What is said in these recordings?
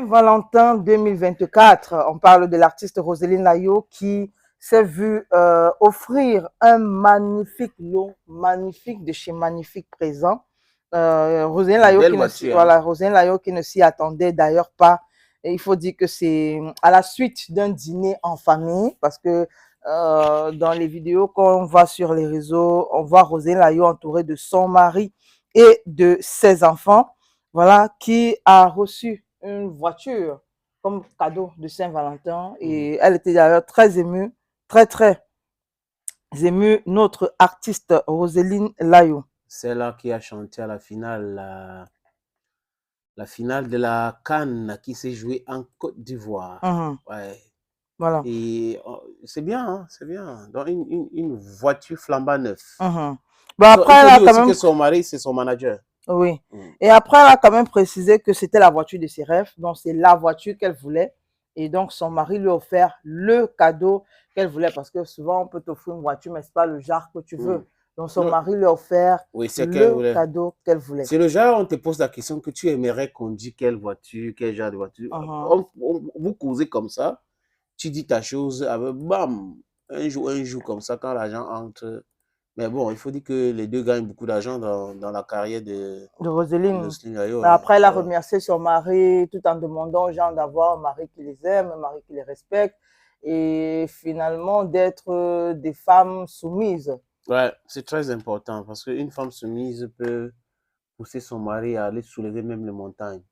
Saint-Valentin 2024, on parle de l'artiste Roselyne Layo qui s'est vue offrir un magnifique lot, magnifique de chez Magnifique Présent. Roselyne Layo qui, voilà, Roselyne Layo qui ne s'y attendait d'ailleurs pas. Et il faut dire que c'est à la suite d'un dîner en famille, parce que dans les vidéos qu'on voit sur les réseaux, on voit Roselyne Layo entourée de son mari et de ses enfants, voilà, qui a reçu une voiture comme cadeau de Saint-Valentin. Et elle était d'ailleurs très émue, très émue, notre artiste Roselyne Layo. C'est là qui a chanté à la finale, la finale de la CAN qui s'est jouée en Côte d'Ivoire. Ouais. Voilà. Et c'est bien, hein, c'est bien. Donc une voiture flambant neuve. Bon, après, il faut dire aussi même que son mari, c'est son manager. Oui. Et après, elle a quand même précisé que c'était la voiture de ses rêves. Donc, c'est la voiture qu'elle voulait. Et donc, son mari lui a offert le cadeau qu'elle voulait. Parce que souvent, on peut t'offrir une voiture, mais ce n'est pas le genre que tu veux. Donc, son mari lui a offert le cadeau qu'elle voulait. C'est le genre, on te pose la question que tu aimerais conduire quelle voiture, quel genre de voiture. Vous causez comme ça, tu dis ta chose, bam, un jour comme ça, quand l'argent entre. Mais bon, il faut dire que les deux gagnent beaucoup d'argent dans la carrière de Roselyne. Mais après, elle a remercié son mari tout en demandant aux gens d'avoir un mari qui les aime, un mari qui les respecte et finalement d'être des femmes soumises. Ouais, c'est très important parce qu'une femme soumise peut pousser son mari à aller soulever même les montagnes.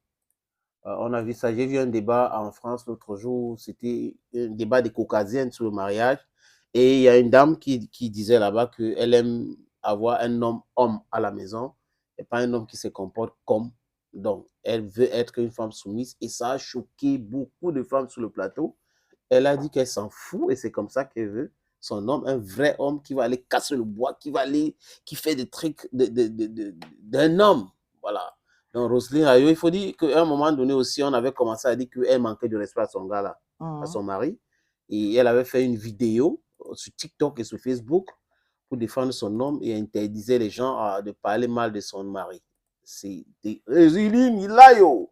On a vu ça, j'ai vu un débat en France l'autre jour, c'était un débat des caucasiennes sur le mariage. Et il y a une dame qui disait là-bas qu'elle aime avoir un homme à la maison et pas un homme qui se comporte comme. Donc, elle veut être une femme soumise et ça a choqué beaucoup de femmes sur le plateau. Elle a dit qu'elle s'en fout et c'est comme ça qu'elle veut son homme, un vrai homme qui va aller casser le bois, qui fait des trucs d'un homme. Voilà. Donc, Roselyne Layo, il faut dire qu'à un moment donné aussi, on avait commencé à dire qu'elle manquait de respect à son gars là, à son mari. Et elle avait fait une vidéo sur TikTok et sur Facebook pour défendre son homme et interdisait les gens de parler mal de son mari. C'est Roselyne Layo.